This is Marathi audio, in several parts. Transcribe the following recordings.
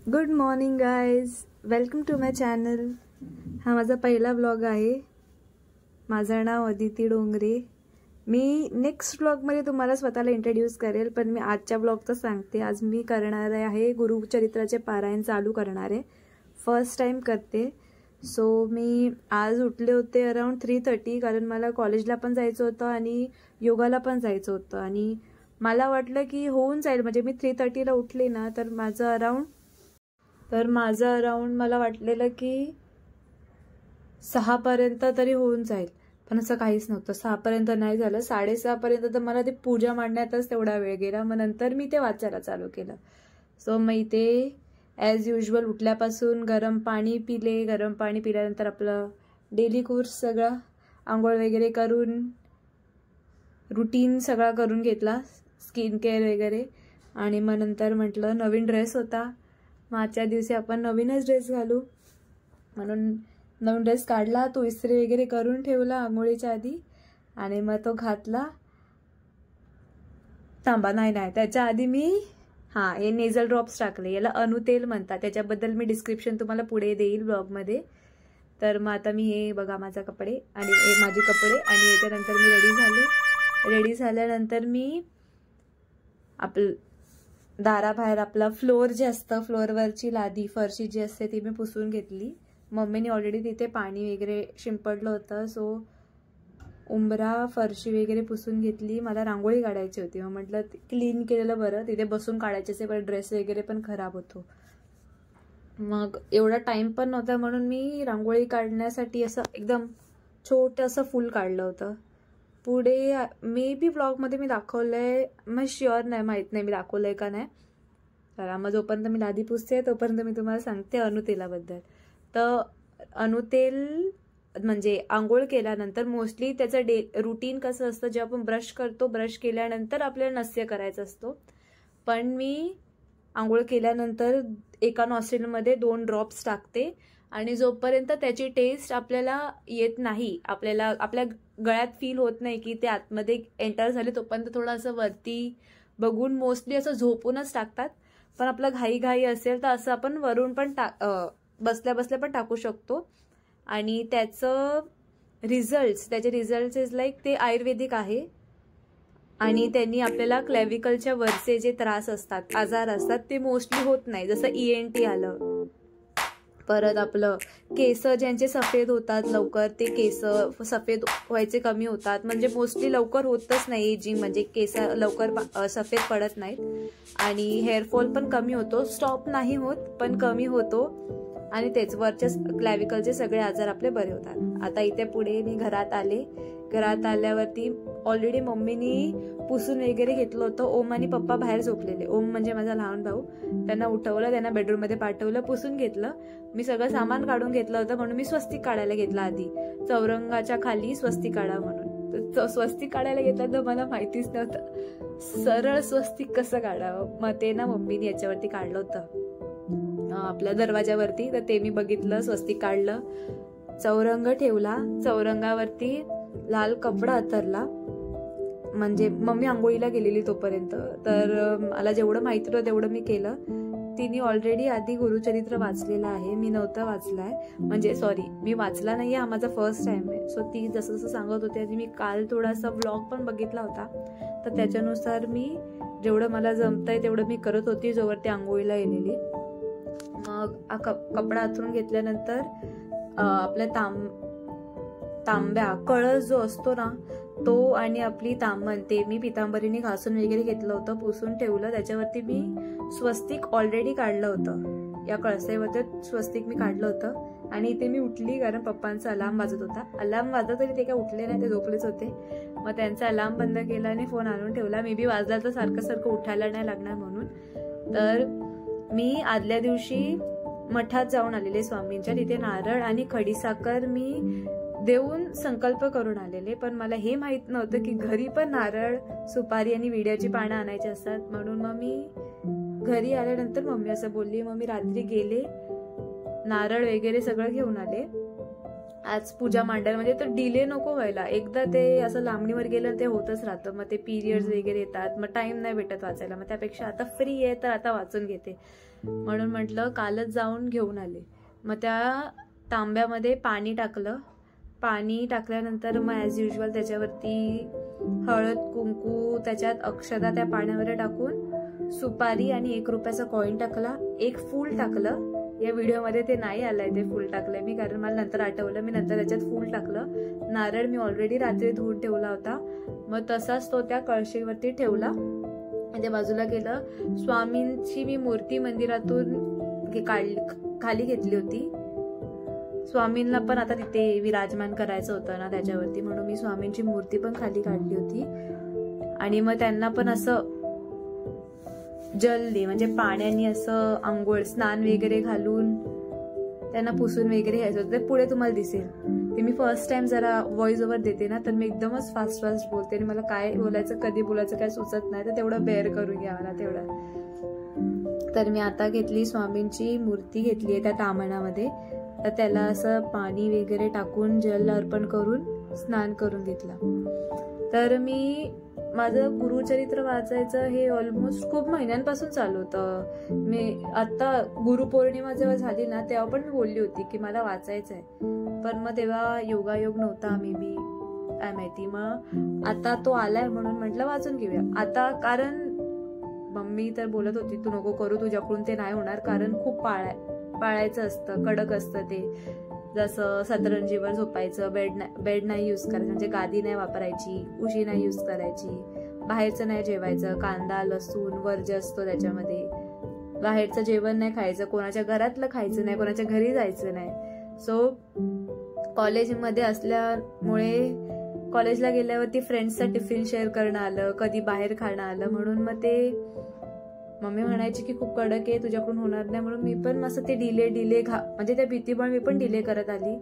Good morning guys, welcome to my channel. हा माझा पहिला ब्लॉग आहे. माझं नाव अदिती डोंगरे. मी नेक्स्ट ब्लॉगमध्ये तुम्हाला स्वतःला इंट्रोड्यूस करेल, पण मी आजच्या ब्लॉगचं सांगते. आज मी करणार आहे गुरुचरित्राचे पारायण चालू करणार आहे. फर्स्ट टाइम करते. सो मी आज उठले होते अराउंड 3:30, कारण मला कॉलेजला पण जायचं होतं आणि योगाला पण जायचं होतं. आणि मला वाटलं की होऊन जाईल, म्हणजे मी 3:30ला उठले ना, तर माझं अराउंड मला वाटलेलं की 6पर्यंत तरी होऊन जाईल, पण असं काहीच नव्हतं. 6पर्यंत नाही झालं. 6:30पर्यंत तर मला ते पूजा मांडण्यातच तेवढा वेळ गेला. मग नंतर मी ते वाचायला चालू केलं. सो मग इथे ॲज युजल उठल्यापासून गरम पाणी पिले. गरम पाणी पिल्यानंतर आपलं डेली कोर्स सगळा आंघोळ वगैरे करून रुटीन सगळा करून घेतला, स्किन केअर वगैरे. आणि मग नंतर म्हटलं नवीन ड्रेस होता, आजच्या दिवशी आपण नवीनच ड्रेस घालू, म्हणून नवीन ड्रेस काढला. तो इस्त्री वगैरे करून ठेवला आंघोळीच्या आधी आणि मग तो घातला. नाही त्याच्या आधी मी हे नेझल ड्रॉप्स टाकले. याला अनुतेल म्हणतात. त्याच्याबद्दल मी डिस्क्रिप्शन तुम्हाला पुढे देईल ब्लॉगमध्ये. तर मग आता मी हे बघा माझे कपडे आणि याच्यानंतर मी रेडी झाल्यानंतर मी दाराबाहेर आपला फ्लोअर जे असतं, फ्लोअरवरची लादी फरशी जी असते ती मी पुसून घेतली. मम्मीने ऑलरेडी तिथे पाणी वगैरे शिंपडलं होतं. सो उंबरा फरशी वगैरे पुसून घेतली. मला रांगोळी काढायची होती. मग म्हटलं क्लीन केलेलं बरं, तिथे बसून काढायचे असे, पण ड्रेस वगैरे पण खराब होतो. मग एवढा टाइम पण नव्हता, म्हणून मी रांगोळी काढण्यासाठी असं एकदम छोटंसं फूल काढलं होतं. पुढे मे बी ब्लॉगमध्ये मी दाखवलंय, मग शुअर नाही, माहीत नाही मी दाखवलंय का नाही. तर मग जोपर्यंत मी लादी पुसते तोपर्यंत मी तुम्हाला सांगते अनुतेलाबद्दल. तर अनुतेल म्हणजे आंघोळ केल्यानंतर मोस्टली त्याचं रुटीन कसं असतं, जेव्हा आपण ब्रश करतो, ब्रश केल्यानंतर आपल्याला नस्य करायचा असतो. पण मी आंघोळ केल्यानंतर एका नॉस्ट्रिलमध्ये 2 ड्रॉप्स टाकते आणि जोपर्यंत त्याची टेस्ट आपल्याला येत नाही, आपल्या गळ्यात फील होत नाही की ते आतमध्ये एंटर झाले, तोपर्यंत थोडं असं वरती बघून मोस्टली असं झोपूनच टाकतात. पण आपलं घाई असेल तर असं आपण वरून पण बसल्या बसल्या पण टाकू शकतो. आणि त्याचे रिझल्ट्स इज लाईक ते आयुर्वेदिक आहे. आणि त्यांनी आपल्याला क्लॅव्हिकलच्या वरचे जे त्रास असतात, आजार असतात, ते मोस्टली होत नाही. जसं ENT आलं. परत आपलं केस ज्यांचे सफेद होतात लवकर, ते केस सफेद व्हायचे कमी होतात. म्हणजे मोस्टली लवकर होतच नाही एजिंग, म्हणजे केस लवकर सफेद पडत नाहीत. आणि हेअरफॉल पण कमी होतो. स्टॉप नाही होत, पण कमी होतो. आणि तेच वरच्या क्लॅव्हिकलचे सगळे आजार आपले बरे होतात. आता इथे पुढे मी घरात आले. घरात आल्यावरती ऑलरेडी मम्मीनी पुसून वगैरे घेतलं होतं. ओम आणि पप्पा बाहेर झोपलेले. ओम म्हणजे माझा लहान भाऊ. त्यांना उठवलं, त्यांना बेडरूममध्ये पाठवलं, पुसून घेतलं. मी सगळं सामान काढून घेतलं होतं, म्हणून मी स्वस्तिक काढायला घेतला आधी. चौरंगाच्या खाली स्वस्तिक काढा म्हणून. तर स्वस्तिक काढायला घेतलं तर मला माहितीच नव्हतं सरळ स्वस्तिक कसं काढावं. मग ते ना मम्मीने याच्यावरती काढलं होतं आपल्या दरवाजावरती. तर ते मी बघितलं, स्वस्तिक काढलं, चौरंग ठेवला. चौरंगावरती लाल कपडा अतरला. म्हणजे मम्मी आंघोळीला गेलेली तोपर्यंत. तर मला जेवढं माहिती होतं तेवढं मी केलं. तिने ऑलरेडी आधी गुरुचरित्र वाचलेलं आहे, मी नव्हतं वाचलाय. म्हणजे सॉरी, मी वाचला नाहीये, हा माझा फर्स्ट टाइम आहे. सो ती जसं जसं सांगत होती आणि मी काल थोडासा व्लॉग पण बघितला होता, तर त्याच्यानुसार मी जेवढं मला जमतंय तेवढं मी करत होती जोवर ती आंघोळीला गेलेली. मग कपडा अथरून घेतल्यानंतर आपल्या तांब्या कळस जो असतो ना, तो आणि आपली तांबण ते मी पितांबरीने घासून वगैरे घेतलं होतं, पुसून ठेवलं. त्याच्यावरती मी स्वस्तिक ऑलरेडी काढलं होतं. या कळसावरती स्वस्तिक मी काढलं होतं. आणि इथे मी उठली, कारण पप्पांचा अलार्म वाजत होता. अलार्म वाजत तरी ते काय उठले नाही, ते झोपलेच होते. मग त्यांचा अलार्म बंद केला आणि फोन आणून ठेवला. मे बी वाजला तर सारखं उठायला नाही लागणार म्हणून. तर मी आदल्या दिवशी मठात जाऊन आलेले स्वामींच्या. तिथे नारळ आणि खडीसाखर मी देऊन संकल्प करून आलेले. पण मला हे माहित नव्हतं की घरी पण नारळ, सुपारी आणि विड्याची पानं आणायची असतात. म्हणून मग मी घरी आल्यानंतर मम्मी असं बोलली. मग मी रात्री गेले, नारळ वगैरे सगळं घेऊन आले. आज पूजा मांडायला म्हणजे तर डिले नको व्हायला. एकदा ते असं लांबणीवर गेलं ते होतच राहतं. मग ते पिरियड्स वगैरे येतात, मग टाइम नाही भेटत वाचायला. मग त्यापेक्षा आता फ्री आहे तर आता वाचून घेते. म्हणून म्हटलं कालच जाऊन घेऊन आले. मग त्या तांब्यामध्ये पाणी टाकलं. पाणी टाकल्यानंतर मग ॲज युजल त्याच्यावरती हळद कुंकू, त्याच्यात अक्षता त्या पाण्यावर टाकून सुपारी आणि 1 रुपयाचा कॉईन टाकला. 1 फूल टाकलं. या व्हिडिओमध्ये ते नाही आलंय, ते फूल टाकलंय मी, कारण मला नंतर आठवलं. मी नंतर त्याच्यात फूल टाकलं. नारळ मी ऑलरेडी रात्री धुवून ठेवला होता. मग तसाच तो त्या कळशीवरती ठेवला. त्या बाजूला गेलं. स्वामींची मी मूर्ती मंदिरातून खाली घेतली होती. स्वामींना पण आता तिथे विराजमान करायचं होतं ना त्याच्यावरती, म्हणून मी स्वामींची मूर्ती पण खाली काढली होती. आणि मग त्यांना पण असं जल म्हणजे पाण्याने असं आंघोळ स्नान वगैरे घालून त्यांना पुसून वगैरे घ्यायचं होतं. ते पुढे तुम्हाला दिसेल. ते मी फर्स्ट टाइम जरा व्हॉइस ओव्हर देते ना, तर मी एकदमच फास्ट बोलते आणि मला काय बोलायचं कधी बोलायचं काय सुचत नाही, तर तेवढं बेअर करून घ्या मला तेवढं. तर मी आता घेतली स्वामींची मूर्ती घेतली आहे त्या तामणामध्ये. तर त्याला असं पाणी वगैरे टाकून जल अर्पण करून स्नान करून घेतलं. तर मी माझं गुरुचरित्र वाचायचं हे ऑलमोस्ट खूप महिन्यांपासून चालू होतं. मी आता गुरुपौर्णिमा जेव्हा झाली ना तेव्हा पण मी बोलली होती की मला वाचायचं आहे, पण मग तेव्हा योगायोग नव्हता मे बी, काय माहिती. मग आता तो आलाय म्हणून म्हटलं वाचून घेऊया आता. कारण मम्मी तर बोलत होती तू नको करू, तुझ्याकडून ते नाही होणार, कारण खूप पाळायचं असतं, कडक असतं ते. जसं सतरंजीवर झोपायचं, बेड नाही यूज करायचं, म्हणजे गादी नाही वापरायची, उशी नाही यूज करायची, बाहेरचं नाही जेवायचं, कांदा लसूण वर्ज्य असतो त्याच्यामध्ये, बाहेरचं जेवण नाही खायचं, कोणाच्या घरातलं खायचं नाही, कोणाच्या घरी जायचं नाही. सो कॉलेजमध्ये असल्यामुळे कॉलेजला गेल्यावरती फ्रेंड्सचा टिफिन शेअर करणं आलं, कधी बाहेर खाणं आलं, म्हणून मग ते मम्मी म्हणायची की खूप कडक आहे, तुझ्याकडून होणार नाही, म्हणून मी पण असं ते डिले म्हणजे त्या भीतीमुळे मी पण डिले करत आली.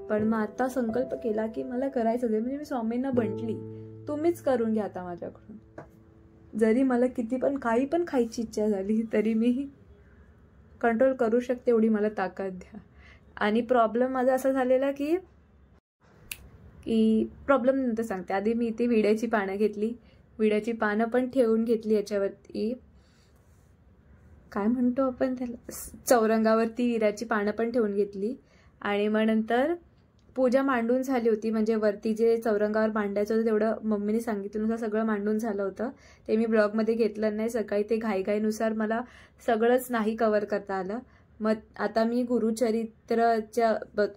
पण मग आता संकल्प केला की मला करायचं आहे. म्हणजे मी स्वामींना म्हटली तुम्हीच करून घ्या आता माझ्याकडून. जरी मला किती पण काही पण खायची इच्छा झाली तरी मी कंट्रोल करू शकते, एवढी मला ताकद द्या. आणि प्रॉब्लेम माझा असा झालेला की प्रॉब्लेम नंतर सांगते. आधी मी इथे विड्याची पानं घेतली. विड्याची पानं पण ठेवून घेतली याच्यावरती, काय म्हणतो आपण त्याला, चौरंगावरती विड्याची पानं पण ठेवून घेतली. आणि मग नंतर पूजा मांडून झाली होती, म्हणजे वरती जे चौरंगावर मांडायचं होतं तेवढं मम्मीने सांगितल्यानुसार सगळं मांडून झालं होतं. ते मी ब्लॉगमध्ये घेतलं नाही, सकाळी ते घाईनुसार मला सगळंच नाही कव्हर करता आलं. मग आता मी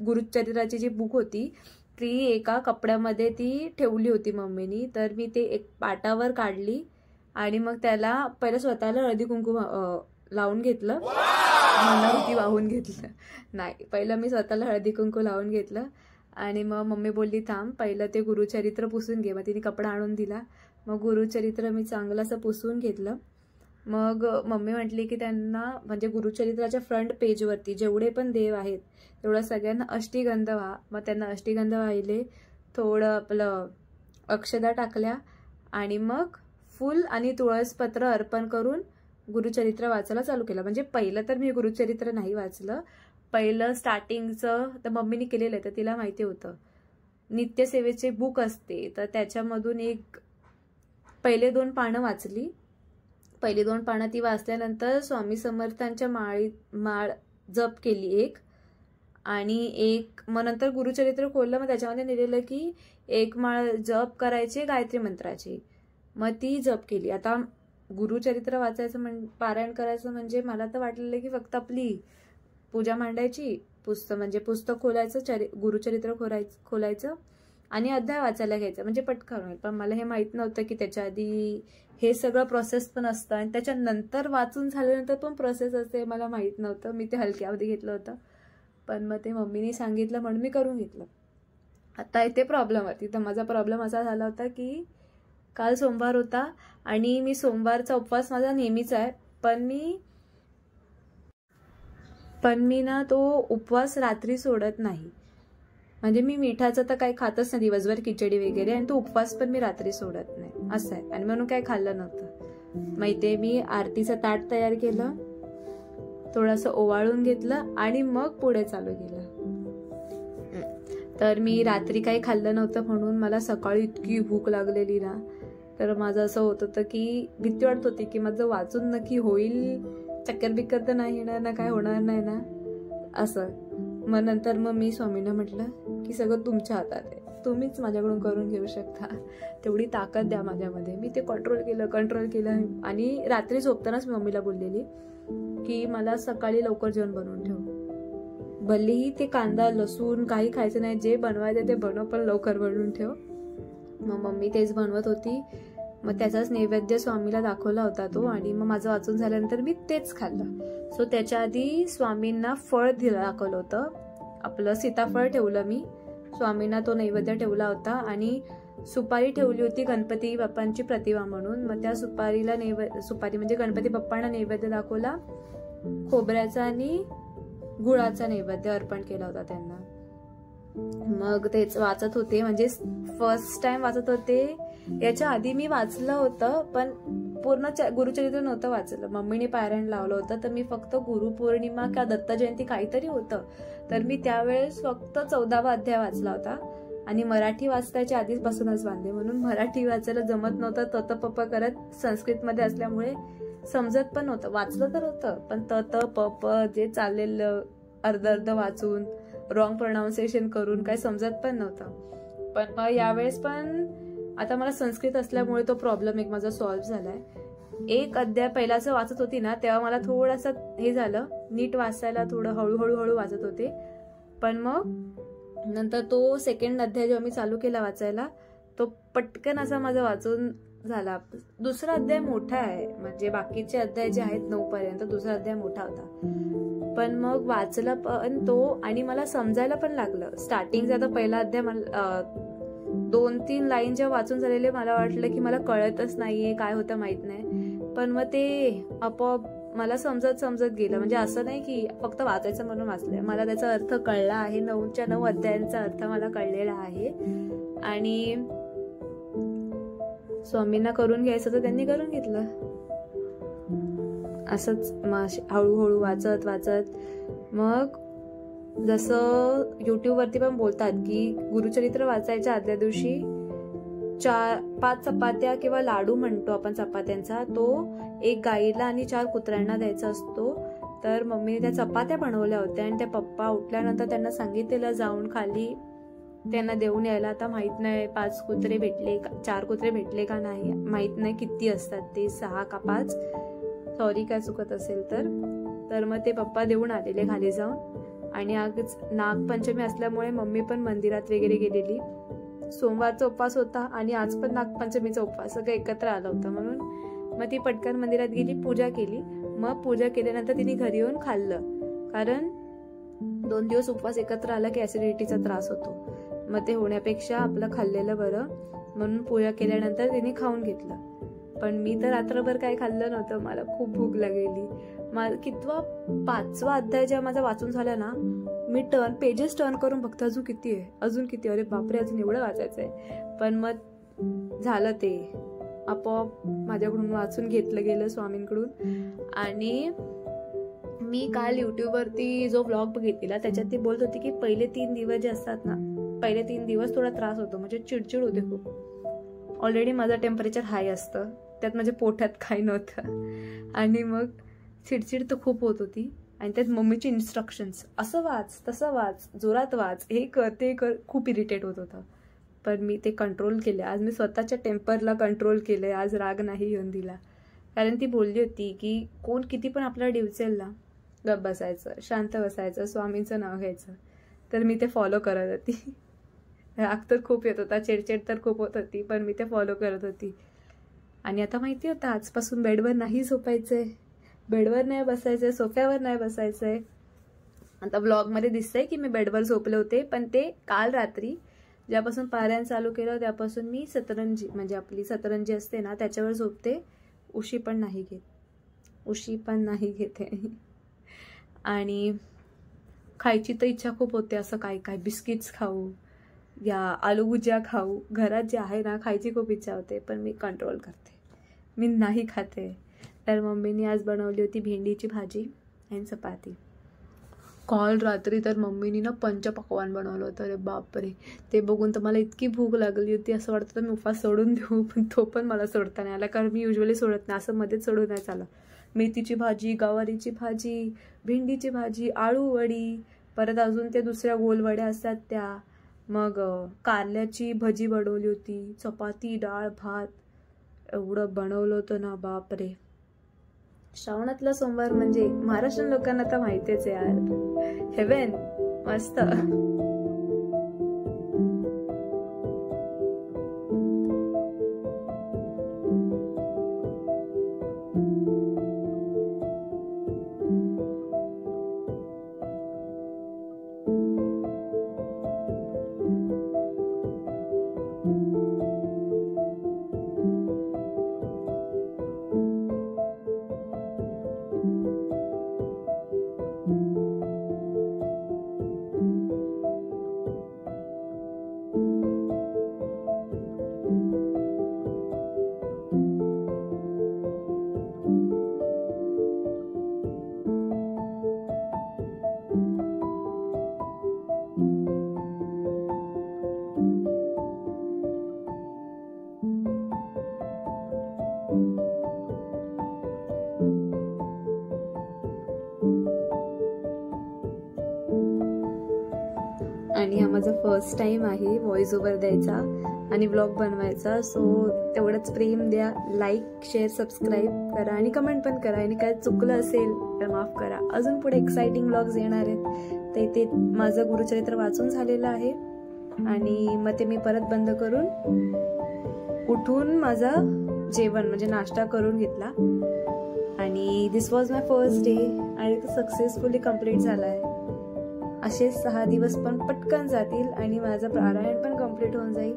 गुरुचरित्राची जी बुक होती ती एका कपड्यामध्ये ती ठेवली होती मम्मीनी. तर मी ते एक पाटावर काढली आणि मग त्याला पहिलं स्वतःला हळदी कुंकू लावून घेतलं. होती वाहून घेतलं नाही, पहिलं मी स्वतःला हळदी कुंकू लावून घेतलं. आणि मग मम्मी बोलली थांब पहिलं ते गुरुचरित्र पुसून घे. मग तिने कपडा आणून दिला. मग गुरुचरित्र मी चांगलं असं पुसून घेतलं. मग मम्मी म्हटली की त्यांना म्हणजे गुरुचरित्राच्या फ्रंट पेजवरती जेवढे पण देव आहेत तेवढं सगळ्यांना अष्टीगंध व्हा. मग त्यांना अष्टीगंध वाहिले, थोडं आपलं अक्षदा टाकल्या आणि मग फुल आणि तुळसपत्र अर्पण करून गुरुचरित्र वाचायला चालू केलं. म्हणजे पहिलं तर मी गुरुचरित्र नाही वाचलं, पहिलं स्टार्टिंगचं तर मम्मीने केलेलं आहे, तर तिला माहिती होतं. नित्यसेवेचे बुक असते तर त्याच्यामधून एक पहिले 2 पानं वाचली. पहिली 2 पानं ती वाचल्यानंतर स्वामी समर्थांच्या माळ जप केली एक, आणि एक मग नंतर गुरुचरित्र खोललं. मग त्याच्यामध्ये लिहिलेलं की 1 माळ जप करायचे गायत्री मंत्राची. मग ती जप केली. आता गुरुचरित्र वाचायचं पारायण करायचं म्हणजे मला तर वाटलेलं की फक्त आपली पूजा मांडायची, पुस्तक खोलायचं, गुरुचरित्र खोलायचं आणि अध्याय वाचायला घ्यायचं, म्हणजे पटकन होईल. पण मला हे माहीत नव्हतं की त्याच्या आधी हे सगळं प्रोसेस पण असतं आणि त्याच्यानंतर वाचून झाल्यानंतर पण प्रोसेस असते, मला माहीत नव्हतं. मी ते हलक्यामध्ये घेतलं होतं, पण मग ते मम्मीने सांगितलं म्हणून मी करून घेतलं. आता इथे प्रॉब्लेम होती. तर माझा प्रॉब्लेम असा झाला होता की काल सोमवार होता आणि मी सोमवारचा उपवास माझा नेहमीच आहे, पण मी ना तो उपवास रात्री सोडत नाही. म्हणजे मी मिठाचं तर काही खातच नाही दिवसभर, खिचडी वगैरे, आणि तो उपवास पण मी रात्री सोडत नाही असं आहे. आणि म्हणून काही खाल्लं नव्हतं. माहितीये मी आरतीचं ताट तयार केलं, थोडंसं ओवाळून घेतलं आणि मग पुढे चालू केलं. तर मी रात्री काही खाल्लं नव्हतं म्हणून मला सकाळी इतकी भूक लागलेली ना, तर माझं असं होत होतं की भीती वाटत होती की माझं वाचून नक्की होईल चक्कर बिक्कर तर नाही येणार ना, काय होणार नाही ना असं. मग नंतर मग मी स्वामींना म्हटलं की सगळं तुमच्या हातात आहे, तुम्हीच माझ्याकडून करून घेऊ शकता, तेवढी ताकद द्या माझ्यामध्ये. मी ते कंट्रोल केलं. आणि रात्री झोपतानाच मी मम्मीला बोललेली की मला सकाळी लवकर जेवण बनवून ठेव, भलेही ते कांदा लसूण काही खायचं नाही, जे बनवायचं ते बनव, पण लवकर बनवून ठेव. मग मम्मी तेच बनवत होती. मग त्याचाच नैवेद्य स्वामीला दाखवला होता तो. आणि मग माझं वाचून झाल्यानंतर मी तेच खाल्लं. सो त्याच्या आधी स्वामींना फळ दाखवलं होतं, आपलं सीताफळ ठेवलं मी स्वामींना, तो नैवेद्य ठेवला होता. आणि सुपारी ठेवली होती गणपती बाप्पांची प्रतिमा म्हणून. मग त्या सुपारीला सुपारी म्हणजे गणपती बाप्पांना नैवेद्य दाखवला, खोबऱ्याचा आणि गुळाचा नैवेद्य अर्पण केला होता त्यांना. मग तेच वाचत होते, म्हणजे फर्स्ट टाइम वाचत होते. याच्या आधी मी वाचलं होतं पण पूर्ण गुरुचरित्र नव्हतं वाचलं, मम्मीने पारायण लावलं होतं. तर मी फक्त गुरुपौर्णिमा किंवा दत्त जयंती काहीतरी होतं, तर मी त्यावेळेस फक्त 14वा अध्याय वाचला होता. आणि मराठी वाचतायच्या आधीपासूनच बांधे, म्हणून मराठी वाचायला जमत नव्हतं, तत पप करत संस्कृतमध्ये असल्यामुळे समजत पण नव्हतं. वाचलं तर होतं पण तत पप जे चाललेलं अर्ध वाचून रॉंग प्रोनाऊन्सिएशन करून काही समजत पण नव्हतं. पण मग यावेळेस पण आता मला संस्कृत असल्यामुळे तो प्रॉब्लेम एक माझा सॉल्व्ह झालाय. एक अध्याय पहिलाच वाचत होती ना तेव्हा मला थोडंसं हे झालं, नीट वाचायला थोडं हळूहळू वाचत होते. पण मग नंतर तो सेकंड अध्याय जेव्हा मी चालू केला वाचायला, तो पटकन असा माझा वाचून झाला. दुसरा अध्याय मोठा आहे, म्हणजे बाकीचे अध्याय जे आहेत 9 पर्यंत, दुसरा अध्याय मोठा होता. पण मग वाचला पण तो आणि मला समजायला पण लागलं. स्टार्टिंगचा आता पहिला अध्याय मला 2-3 लाईन जेव्हा वाचून झालेले मला वाटलं की मला कळतच नाहीये, काय होतं माहित नाही. पण मग ते आपोआप मला समजत गेलं. म्हणजे असं नाही की फक्त वाचायचं म्हणून वाचलंय, मला त्याचा अर्थ कळला आहे. 9च्या 9 अध्यायांचा अर्थ मला कळलेला आहे. आणि स्वामींना करून घ्यायचं तर त्यांनी करून घेतलं. असंच हळूहळू वाचत मग जसं युट्यूबवरती पण बोलतात की गुरुचरित्र वाचायच्या आदल्या दिवशी 4-5 चपात्या किंवा लाडू म्हणतो आपण चपात्यांचा, तो एक गाईला आणि 4 कुत्र्यांना द्यायचा असतो. तर मम्मीने त्या चपात्या बनवल्या होत्या आणि त्या पप्पा उठल्यानंतर त्यांना सांगितलेलं जाऊन खाली त्यांना देऊन यायला. आता माहित नाही 5 कुत्रे भेटले 4 कुत्रे भेटले का नाही माहित नाही, किती असतात ते 6 का 5, सॉरी काय चुकत असेल तर मग ते पप्पा देऊन आलेले खाली जाऊन. आणि आजच नागपंचमी असल्यामुळे मम्मी पण मंदिरात वगैरे गेलेली. सोमवारचा उपवास होता आणि आज पण नागपंचमीचा उपवास सगळं एकत्र आलं होतं, म्हणून मग ती पटकन मंदिरात गेली, पूजा केली. मग पूजा केल्यानंतर तिने घरी येऊन खाल्लं, कारण 2 दिवस उपवास एकत्र आला की ऍसिडिटीचा त्रास होतो. मग ते होण्यापेक्षा आपलं खाल्लेलं बरं, म्हणून पूजा केल्यानंतर तिने खाऊन घेतलं. पण मी तर रात्रभर काय खाल्लं नव्हतं, मला खूप भूक लागलेली. कितवा 5वा अध्याय जेव्हा माझा वाचून झाला ना, मी पेजेस टर्न करून बघते अजून किती, अरे बापरे अजून एवढं वाचायचंय. पण मग झालं ते आपोआप माझ्याकडून वाचून घेतलं गेलं स्वामींकडून. आणि मी काल युट्यूबवरती जो व्लॉग बघितलेला त्याच्यात ती बोलत होती की पहिले 3 दिवस जे असतात ना, पहिले 3 दिवस थोडा त्रास होतो, म्हणजे चिडचिड होते खूप. ऑलरेडी माझं टेम्परेचर हाय असतं, त्यात माझ्या पोटात काही नव्हतं आणि मग चिडचिड तर खूप होत होती. आणि त्यात मम्मीचे इन्स्ट्रक्शन्स, असं वाच तसं वाच, जोरात वाच, हे कर ते कर, खूप इरिटेट होत होतं. पण मी ते कंट्रोल केले. आज मी स्वतःच्या टेम्परला कंट्रोल केलंय, आज राग नाही येऊन दिला. कारण ती बोलली होती की कोण किती पण आपल्याला डिवचेल ना, गप्प बसायचं, शांत बसायचं, स्वामींचं नाव घ्यायचं. तर मी ते फॉलो करत होती. राग तर खूप येत होता, चिडचिड तर खूप होत होती, पण मी ते फॉलो करत होती. आणि आता माहिती होतं आजपासून बेडवर नाही झोपायचंय, बेडवर नाही बसायचंय, सोफ्यावर नाही बसायचंय. आता ब्लॉगमध्ये दिसतंय की मी बेडवर झोपले होते, पण ते काल रात्री ज्यापासून पारायण चालू केलं त्यापासून मी सतरंजी, म्हणजे आपली सतरंजी असते ना त्याच्यावर झोपते. उशी पण नाही घेते. आणि खायची तर इच्छा खूप होते, असं काय बिस्किट्स खाऊ या आलू भुजिया खाऊ, घरात जे आहे ना खायची खूप इच्छा होते, पण मी कंट्रोल करते, मी नाही खाते. तर मम्मीने आज बनवली होती भेंडीची भाजी आणि चपाती. काल रात्री तर मम्मीनी ना पंचपक्वान्न बनवलं होतं. अरे बापरे, ते बघून तर मला इतकी भूक लागली होती, असं वाटतं मी उपवास सोडून देऊ, पण तो पण मला सोडता नाही आला, कारण मी युजली सोडत नाही, असं मध्येच सोडून नाही चालत. मेथीची भाजी, गवारीची भाजी, भेंडीची भाजी, आळू वडी, परत अजून ते दुसऱ्या गोल वड्या असतात त्या, मग कारल्याची भजी बनवली होती, चपाती, डाळ, भात, एवढं बनवलं होतं ना, बापरे. श्रावणातला सोमवार म्हणजे महाराष्ट्रीयन लोकांना तर माहितीच आहे यार, हेवन मस्त. आणि हा माझा फर्स्ट टाइम आहे व्हॉइस ओव्हर द्यायचा आणि व्लॉग बनवायचा, सो तेवढंच प्रेम द्या. लाईक, शेअर, सबस्क्राईब करा आणि कमेंट पण करा. आणि काय चुकलं असेल तर माफ करा. अजून पुढे एक्साइटिंग व्लॉग्स येणार आहेत. तर इथे माझं गुरुचरित्र वाचून झालेलं आहे आणि मग ते मी परत बंद करून उठून माझं जेवण म्हणजे नाश्ता करून घेतला. आणि दिस वॉज माय फर्स्ट डे आणि तो सक्सेसफुली कंप्लीट झाला आहे. असे 6 दिवस पण पटकन जातील आणि माझं पारायण पण कंप्लीट होऊन जाईल.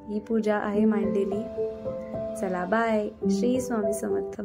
ही पूजा आहे मांडलेली. चला बाय. श्री स्वामी समर्थ.